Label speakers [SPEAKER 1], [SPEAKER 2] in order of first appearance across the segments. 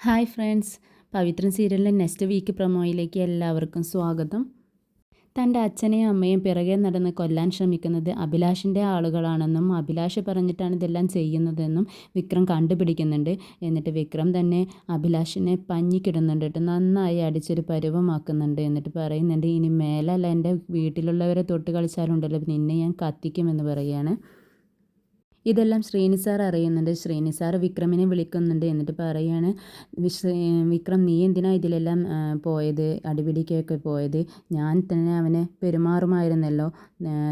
[SPEAKER 1] Hi friends, Pavithran സീരിയലിൻ്റെ next week പ്രൊമോയിലേക്ക് എല്ലാവർക്കും സ്വാഗതം. തൻ്റെ അച്ഛനെയും അമ്മയും പിറകെ നടന്ന് കൊല്ലാൻ ശ്രമിക്കുന്നത് അഭിലാഷിൻ്റെ ആളുകളാണെന്നും അഭിലാഷ് പറഞ്ഞിട്ടാണ് ഇതെല്ലാം ചെയ്യുന്നതെന്നും വിക്രം കണ്ടുപിടിക്കുന്നുണ്ട്. എന്നിട്ട് വിക്രം തന്നെ അഭിലാഷിനെ പഞ്ഞിക്കിടുന്നുണ്ട് കേട്ടോ, നന്നായി അടിച്ചൊരു പരുവമാക്കുന്നുണ്ട്. എന്നിട്ട് പറയുന്നുണ്ട്, ഇനി മേലല്ല എൻ്റെ വീട്ടിലുള്ളവരെ തൊട്ട് കളിച്ചാലുണ്ടല്ലോ നിന്നെ ഞാൻ കത്തിക്കുമെന്ന് പറയുകയാണ്. ഇതെല്ലാം ശ്രീനി സാർ അറിയുന്നുണ്ട്. ശ്രീനി സാർ വിക്രമിനെ വിളിക്കുന്നുണ്ട്. എന്നിട്ട് പറയാണ്, വിക്രം നീ എന്തിനാ ഇതിലെല്ലാം പോയത്, അടിപിടിക്കൊക്കെ പോയത്? ഞാൻ തന്നെ അവനെ പെരുമാറുമായിരുന്നല്ലോ,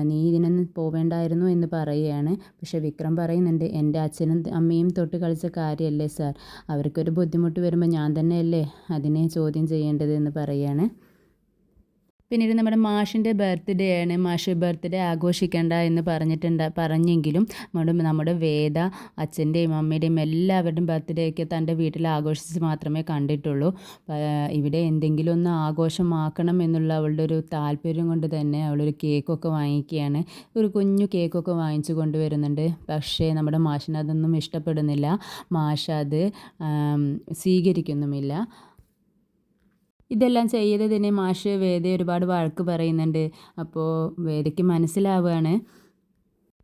[SPEAKER 1] നീ ഇതിനൊന്നും പോവേണ്ടായിരുന്നു എന്ന് പറയുകയാണ്. പക്ഷെ വിക്രം പറയുന്നുണ്ട്, എൻ്റെ അച്ഛനും അമ്മയും തൊട്ട് കളിച്ച കാര്യമല്ലേ സാർ, അവർക്കൊരു ബുദ്ധിമുട്ട് വരുമ്പോൾ ഞാൻ തന്നെയല്ലേ അതിനെ ചോദ്യം ചെയ്യേണ്ടത് എന്ന് പറയുകയാണ്. പിന്നീട് നമ്മുടെ മാഷിൻ്റെ ബർത്ത്ഡേ ആണ്. മാഷ് ബർത്ത്ഡേ ആഘോഷിക്കേണ്ട എന്ന് പറഞ്ഞെങ്കിലും നമ്മുടെ വേദ അച്ഛൻ്റെയും അമ്മയുടെയും എല്ലാവരുടെയും ബർത്ത്ഡേ ഒക്കെ തൻ്റെ വീട്ടിൽ ആഘോഷിച്ച് മാത്രമേ കണ്ടിട്ടുള്ളൂ. ഇവിടെ എന്തെങ്കിലും ഒന്ന് ആഘോഷമാക്കണം എന്നുള്ള അവളുടെ ഒരു താല്പര്യം കൊണ്ട് തന്നെ അവളൊരു കേക്കൊക്കെ വാങ്ങിക്കുകയാണ്. ഒരു കുഞ്ഞു കേക്കൊക്കെ വാങ്ങിച്ചു കൊണ്ടുവരുന്നുണ്ട്. പക്ഷേ നമ്മുടെ മാഷിന് അതൊന്നും ഇഷ്ടപ്പെടുന്നില്ല. മാഷ് അത് സ്വീകരിക്കുന്നുമില്ല. ഇതെല്ലാം ചെയ്തതിന് മാഷ് വേദയെ ഒരുപാട് വഴക്ക് പറയുന്നുണ്ട്. അപ്പോൾ വേദയ്ക്ക് മനസ്സിലാവുകയാണ്,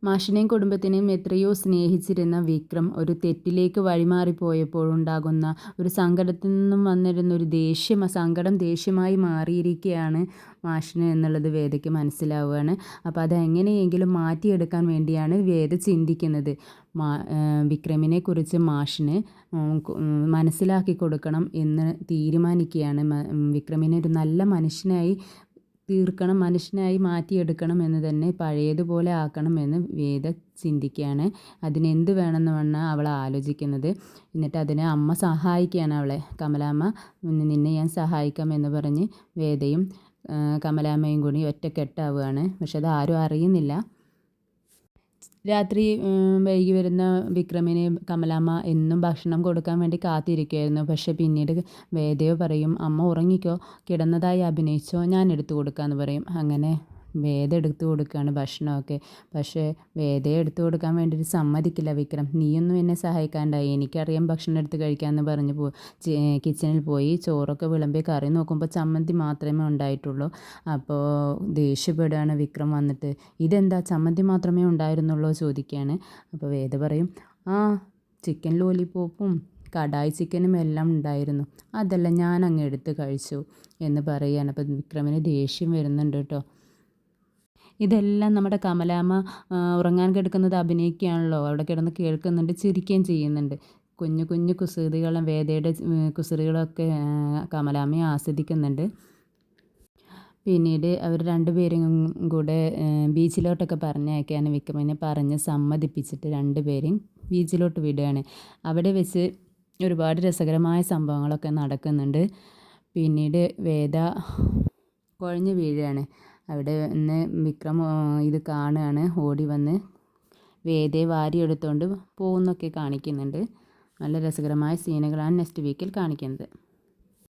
[SPEAKER 1] മാഷിനെയും കുടുംബത്തിനെയും എത്രയോ സ്നേഹിച്ചിരുന്ന വിക്രം ഒരു തെറ്റിലേക്ക് വഴിമാറിപ്പോയപ്പോഴുണ്ടാകുന്ന ഒരു സങ്കടത്തിൽ നിന്നും വന്നിരുന്ന ഒരു സങ്കടം ദേഷ്യമായി മാറിയിരിക്കുകയാണ് മാഷിന് എന്നുള്ളത് വേദയ്ക്ക് മനസ്സിലാവുകയാണ്. അപ്പോൾ അതെങ്ങനെയെങ്കിലും മാറ്റിയെടുക്കാൻ വേണ്ടിയാണ് വേദ ചിന്തിക്കുന്നത്. വിക്രമിനെ കുറിച്ച് മാഷിന് മനസ്സിലാക്കി കൊടുക്കണം എന്ന് തീരുമാനിക്കുകയാണ്. വിക്രമിനെ ഒരു നല്ല മനുഷ്യനായി തീർക്കണം, മനുഷ്യനായി മാറ്റിയെടുക്കണം എന്ന് തന്നെ, പഴയതുപോലെ ആക്കണം എന്ന് വേദ ചിന്തിക്കുകയാണ്. അതിനെന്ത് വേണമെന്നാണ് അവൾ ആലോചിക്കുന്നത്. എന്നിട്ട് അതിന് അമ്മ സഹായിക്കുകയാണ് അവളെ. കമലാമ്മ, നിന്നെ ഞാൻ സഹായിക്കാം എന്ന് പറഞ്ഞ് വേദയും കമലാമ്മയും കൂടി ഒറ്റക്കെട്ടാവുകയാണ്. പക്ഷെ അത് ആരും അറിയുന്നില്ല. രാത്രി വൈകി വരുന്ന വിക്രമിന് കമലാമ്മ എന്നും ഭക്ഷണം കൊടുക്കാൻ വേണ്ടി കാത്തിരിക്കുമായിരുന്നു. പക്ഷെ പിന്നീട് വേദയോ പറയും, അമ്മ ഉറങ്ങിക്കോ, കിടന്നതായി അഭിനയിച്ചോ, ഞാൻ എടുത്തു കൊടുക്കാമെന്ന് പറയും. അങ്ങനെ വേദ എടുത്തു കൊടുക്കുകയാണ് ഭക്ഷണമൊക്കെ. പക്ഷേ വേദയെ എടുത്തു കൊടുക്കാൻ വേണ്ടിയിട്ട് സമ്മതിക്കില്ല വിക്രം. നീയൊന്നും എന്നെ സഹായിക്കാണ്ടായി, എനിക്കറിയാം ഭക്ഷണം എടുത്ത് കഴിക്കാമെന്ന് പറഞ്ഞ് കിച്ചണിൽ പോയി ചോറൊക്കെ വിളമ്പി കറി നോക്കുമ്പോൾ ചമ്മന്തി മാത്രമേ ഉണ്ടായിട്ടുള്ളൂ. അപ്പോൾ ദേഷ്യപ്പെടുകയാണ് വിക്രം വന്നിട്ട്. ഇതെന്താ ചമ്മന്തി മാത്രമേ ഉണ്ടായിരുന്നുള്ളൂ ചോദിക്കുകയാണ്. അപ്പോൾ വേദ പറയും, ചിക്കൻ ലോലിപോപ്പും കടായി ചിക്കനും എല്ലാം ഉണ്ടായിരുന്നു, അതെല്ലാം ഞാൻ അങ്ങ് എടുത്ത് കഴിച്ചു എന്ന് പറയുകയാണ്. അപ്പോൾ വിക്രമിന് ദേഷ്യം വരുന്നുണ്ട് കേട്ടോ. ഇതെല്ലാം നമ്മുടെ കമലാമ്മ ഉറങ്ങാൻ കിടക്കുന്നത് അഭിനയിക്കുകയാണല്ലോ, അവിടെ കിടന്ന് കേൾക്കുന്നുണ്ട്, ചിരിക്കുകയും ചെയ്യുന്നുണ്ട്. കുഞ്ഞു കുഞ്ഞു കുസൃതികളും വേദയുടെ കുസൃതികളൊക്കെ കമലാമ്മയെ ആസ്വദിക്കുന്നുണ്ട്. പിന്നീട് അവർ രണ്ടുപേരും കൂടെ ബീച്ചിലോട്ടൊക്കെ പറഞ്ഞയക്കാൻ വിക്രമിനെ പറഞ്ഞ് സമ്മതിപ്പിച്ചിട്ട് രണ്ടുപേരും ബീച്ചിലോട്ട് വിടുകയാണ്. അവിടെ വെച്ച് ഒരുപാട് രസകരമായ സംഭവങ്ങളൊക്കെ നടക്കുന്നുണ്ട്. പിന്നീട് വേദ കുഴഞ്ഞു വീഴുകയാണ്. അവിടെ നിന്ന് വിക്രം ഇത് കാണുകയാണ്. ഓടി വന്ന് വേദയെ വാരിയെടുത്തുകൊണ്ട് പോകുന്നൊക്കെ കാണിക്കുന്നുണ്ട്. നല്ല രസകരമായ സീനുകളാണ് നെക്സ്റ്റ് വീക്കിൽ കാണിക്കുന്നത്.